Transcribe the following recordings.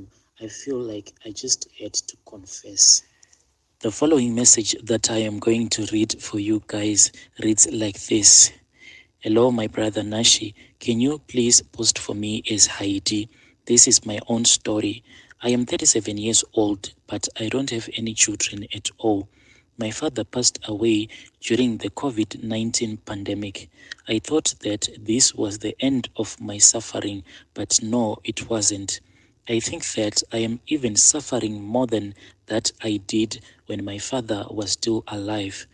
time, I feel like I just had to confess. The following message that I am going to read for you guys reads like this. Hello, my brother Nashi. Can you please post for me as Heidi? This is my own story. I am 37 years old, but I don't have any children at all. My father passed away during the COVID-19 pandemic. I thought that this was the end of my suffering, but no, it wasn't. I think that I am even suffering more than that I did when my father was still alive.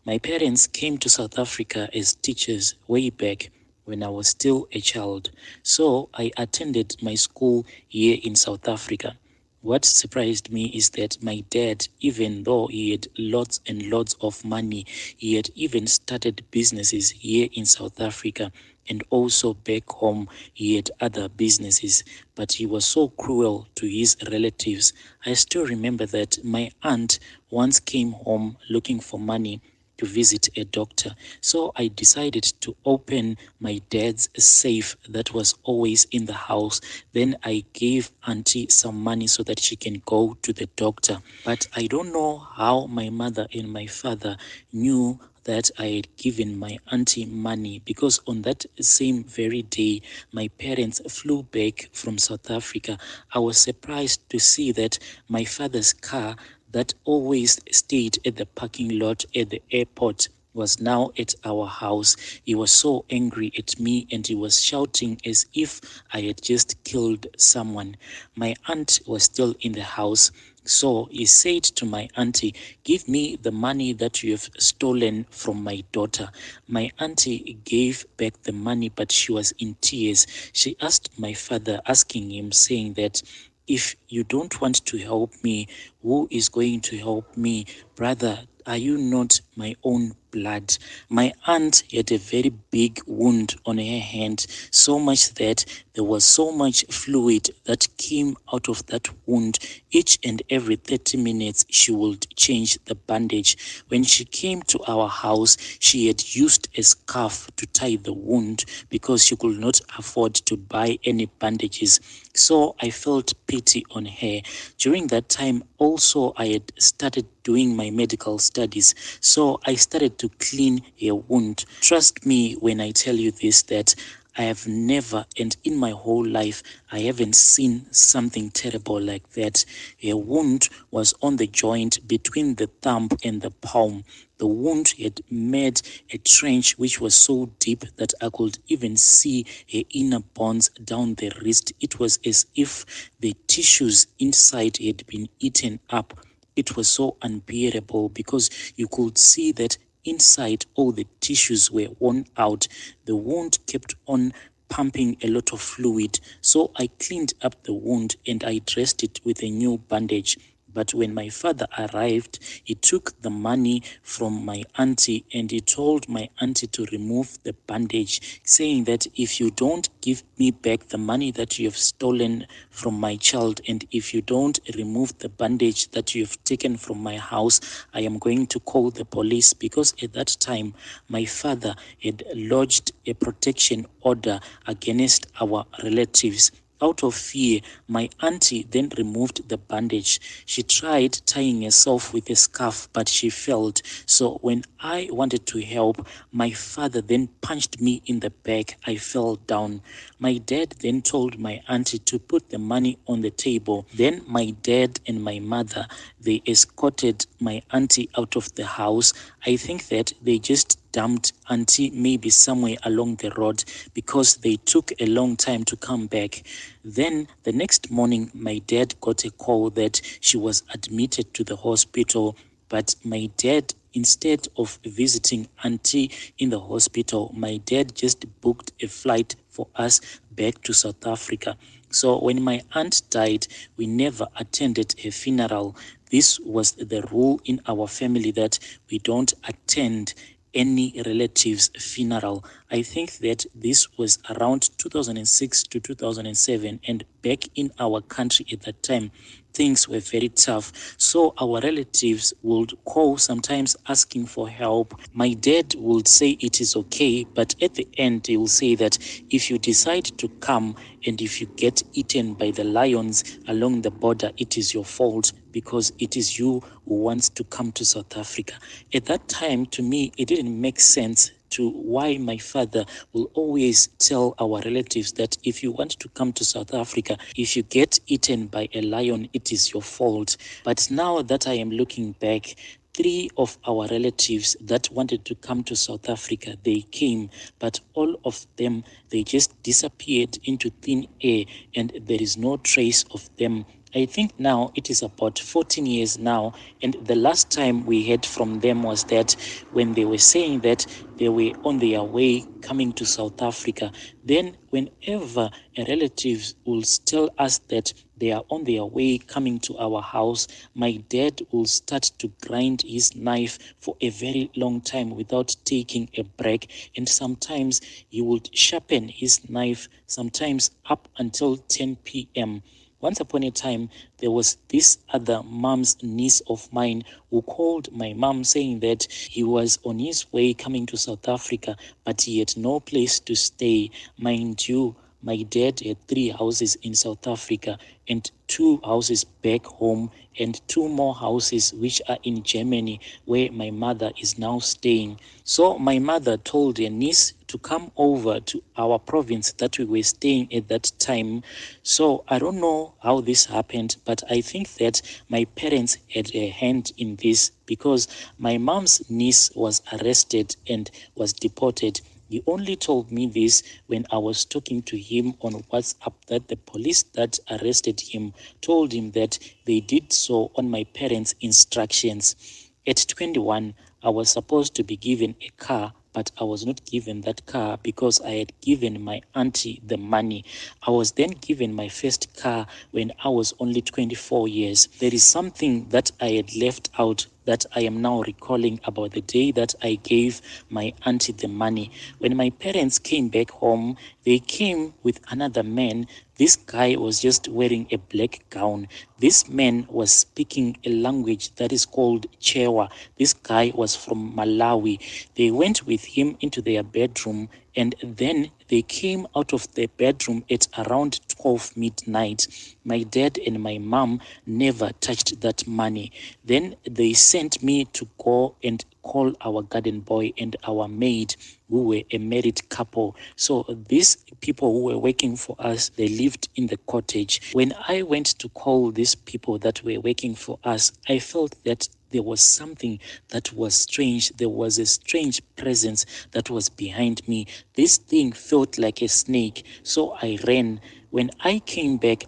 My parents came to South Africa as teachers way back when I was still a child, so I attended my school here in South Africa. What surprised me is that my dad, even though he had lots and lots of money, he had even started businesses here in South Africa, and also back home he had other businesses, but he was so cruel to his relatives. I still remember that my aunt once came home looking for money to visit a doctor. So I decided to open my dad's safe that was always in the house. Then I gave auntie some money so that she can go to the doctor. But I don't know how my mother and my father knew that I had given my auntie money, because on that same very day my parents flew back from South Africa. I was surprised to see that my father's car that always stayed at the parking lot at the airport was now at our house. He was so angry at me and he was shouting as if I had just killed someone. My aunt was still in the house. So he said to my auntie, "Give me the money that you have stolen from my daughter." My auntie gave back the money, but she was in tears. She asked my father, asking him, saying that, "If you don't want to help me, who is going to help me? Brother, are you not my own blood?" My aunt had a very big wound on her hand, so much that there was so much fluid that came out of that wound. Each and every 30 minutes, she would change the bandage. When she came to our house, she had used a scarf to tie the wound because she could not afford to buy any bandages. So I felt pity on her. During that time, also, I had started doing my medical studies. So I started to clean her wound. Trust me when I tell you this, that I have never, and in my whole life, I haven't seen something terrible like that. Her wound was on the joint between the thumb and the palm. The wound had made a trench which was so deep that I could even see her inner bones down the wrist. It was as if the tissues inside had been eaten up. It was so unbearable because you could see that inside all the tissues were worn out. The wound kept on pumping a lot of fluid. So I cleaned up the wound and I dressed it with a new bandage. But when my father arrived, he took the money from my auntie and he told my auntie to remove the bandage, saying that if you don't give me back the money that you have stolen from my child, and if you don't remove the bandage that you have taken from my house, I am going to call the police, because at that time my father had lodged a protection order against our relatives. Out of fear, my auntie then removed the bandage. She tried tying herself with a scarf, but she failed. So when I wanted to help, my father then punched me in the back. I fell down. My dad then told my auntie to put the money on the table. Then my dad and my mother, they escorted my auntie out of the house. I think that they just dumped auntie maybe somewhere along the road because they took a long time to come back. Then the next morning, my dad got a call that she was admitted to the hospital, but my dad, instead of visiting auntie in the hospital, my dad just booked a flight for us back to South Africa. So when my aunt died, we never attended her funeral. This was the rule in our family, that we don't attend any relative's funeral. I think that this was around 2006 to 2007, and back in our country at that time, things were very tough. So our relatives would call sometimes asking for help. My dad would say it is okay, but at the end he will say that if you decide to come and if you get eaten by the lions along the border, it is your fault because it is you who wants to come to South Africa. At that time, to me, it didn't make sense to why my father will always tell our relatives that if you want to come to South Africa, if you get eaten by a lion, it is your fault. But now that I am looking back, 3 of our relatives that wanted to come to South Africa, they came, but all of them, they just disappeared into thin air and there is no trace of them. I think now it is about 14 years now, and the last time we heard from them was that when they were saying that they were on their way coming to South Africa. Then whenever a relative will tell us that they are on their way coming to our house, my dad will start to grind his knife for a very long time without taking a break, and sometimes he would sharpen his knife sometimes up until 10 p.m. Once upon a time, there was this other mom's niece of mine who called my mom saying that he was on his way coming to South Africa, but he had no place to stay. Mind you, my dad had 3 houses in South Africa and 2 houses back home and 2 more houses which are in Germany where my mother is now staying. So my mother told her niece to come over to our province that we were staying at that time. So I don't know how this happened, but I think that my parents had a hand in this because my mom's niece was arrested and was deported. He only told me this when I was talking to him on WhatsApp that the police that arrested him told him that they did so on my parents' instructions. At 21, I was supposed to be given a car, but I was not given that car because I had given my auntie the money. I was then given my first car when I was only 24 years. There is something that I had left out that I am now recalling about the day that I gave my auntie the money. When my parents came back home, they came with another man. This guy was just wearing a black gown. This man was speaking a language that is called Chewa. This guy was from Malawi. They went with him into their bedroom and then they came out of the bedroom at around 12 midnight. My dad and my mom never touched that money. Then they sent me to go and call our garden boy and our maid, who were a married couple. So these people who were working for us, they lived in the cottage. When I went to call these people that were working for us, I felt that there was something that was strange. There was a strange presence that was behind me. This thing felt like a snake. So I ran. When I came back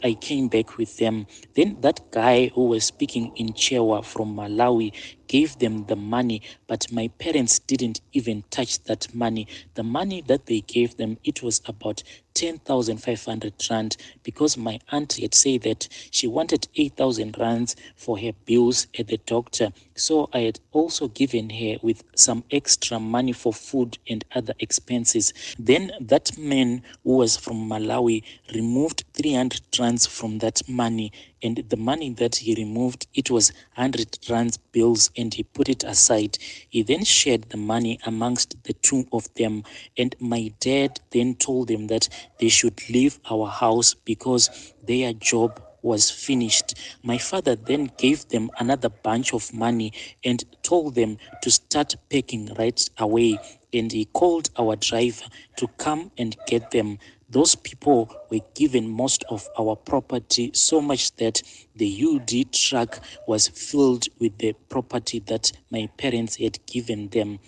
with them. Then that guy who was speaking in Chewa from Malawi gave them the money, but my parents didn't even touch that money. The money that they gave them, it was about 10,500 rand because my aunt had said that she wanted 8,000 rands for her bills at the doctor. So I had also given her with some extra money for food and other expenses. Then that man who was from Malawi removed 300 rands from that money, and the money that he removed, it was 100 rands bills, and he put it aside. He then shared the money amongst the 2 of them, and my dad then told them that they should leave our house because their job was finished. My father then gave them another bunch of money and told them to start packing right away, and he called our driver to come and get them. Those people were given most of our property, so much that the UD truck was filled with the property that my parents had given them.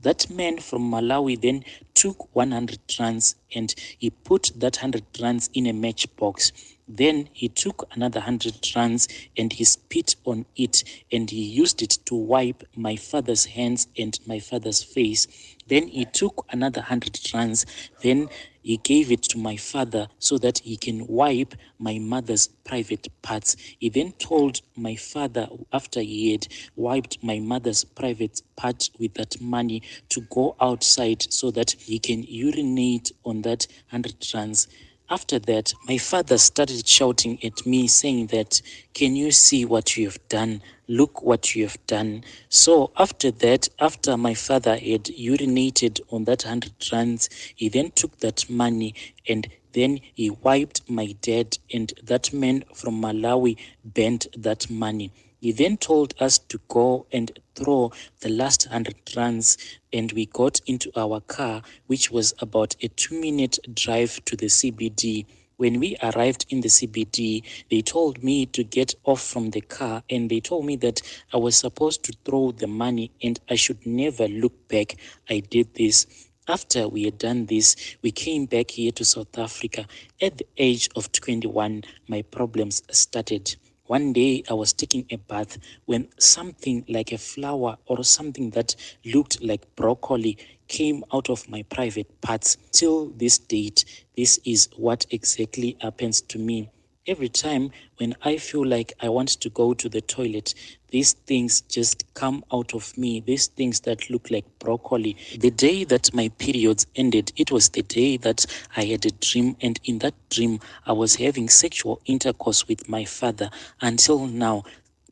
That man from Malawi then took 100 rands and he put that 100 rands in a matchbox. Then he took another 100 rands and he spit on it and he used it to wipe my father's hands and my father's face. Then he took another 100 rands. Then he gave it to my father so that he can wipe my mother's private parts. He then told my father, after he had wiped my mother's private part with that money, to go outside so that he can urinate on that 100 rands. After that, my father started shouting at me, saying that, can you see what you have done? Look what you have done. So after that, after my father had urinated on that 100 rands, he then took that money and then he wiped my dad, and that man from Malawi bent that money. He then told us to go and throw the last 100 rands, and we got into our car, which was about a 2-minute drive to the CBD. When we arrived in the CBD, they told me to get off from the car, and they told me that I was supposed to throw the money and I should never look back. I did this. After we had done this, we came back here to South Africa. At the age of 21, my problems started. One day I was taking a bath when something like a flower or something that looked like broccoli came out of my private parts. Till this date, this is what exactly happens to me. Every time when I feel like I want to go to the toilet, these things just come out of me, these things that look like broccoli. The day that my periods ended, it was the day that I had a dream, and in that dream, I was having sexual intercourse with my father. Until now,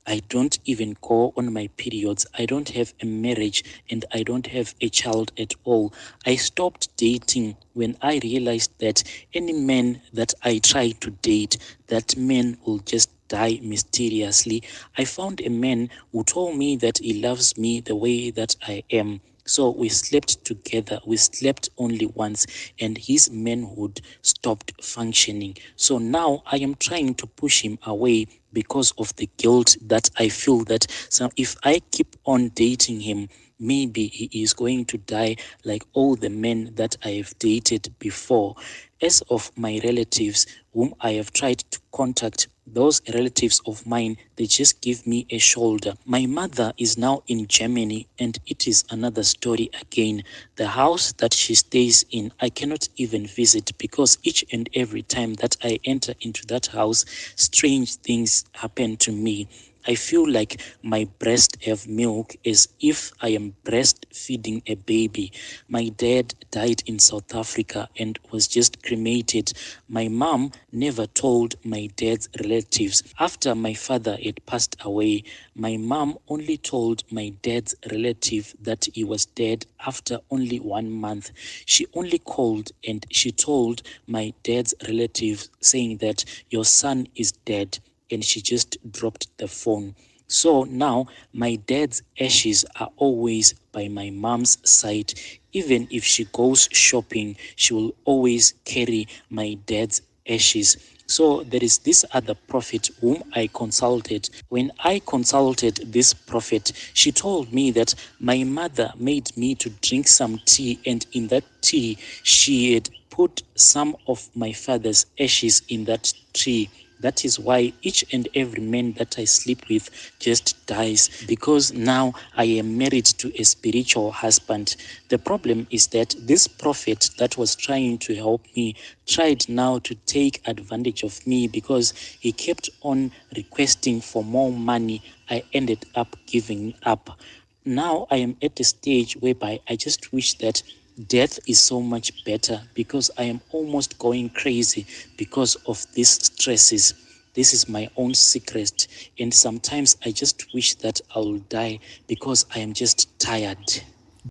I don't even go on my periods. I don't have a marriage and I don't have a child at all. I stopped dating when I realized that any man that I try to date, that man will just die mysteriously. I found a man who told me that he loves me the way that I am. So we slept together. We slept only once, and his manhood stopped functioning. So now I am trying to push him away because of the guilt that I feel that if I keep on dating him, maybe he is going to die like all the men that I have dated before. As of my relatives whom I have tried to contact, those relatives of mine, they just give me a shoulder. My mother is now in Germany, and it is another story again. The house that she stays in, I cannot even visit because each and every time that I enter into that house, strange things happen to me. I feel like my breast have milk as if I am breastfeeding a baby. My dad died in South Africa and was just cremated. My mom never told my dad's relatives. After my father had passed away, my mom only told my dad's relative that he was dead after only 1 month. She only called and she told my dad's relative saying that your son is dead, and she just dropped the phone. So now my dad's ashes are always by my mom's side. Even if she goes shopping, she will always carry my dad's ashes. So there is this other prophet whom I consulted. When I consulted this prophet, she told me that my mother made me to drink some tea, and in that tea she had put some of my father's ashes in that tea. That is why each and every man that I sleep with just dies, because now I am married to a spiritual husband. The problem is that this prophet that was trying to help me tried now to take advantage of me because he kept on requesting for more money. I ended up giving up. Now I am at a stage whereby I just wish that death is so much better, because I am almost going crazy because of these stresses. This is my own secret, and sometimes I just wish that I will die because I am just tired.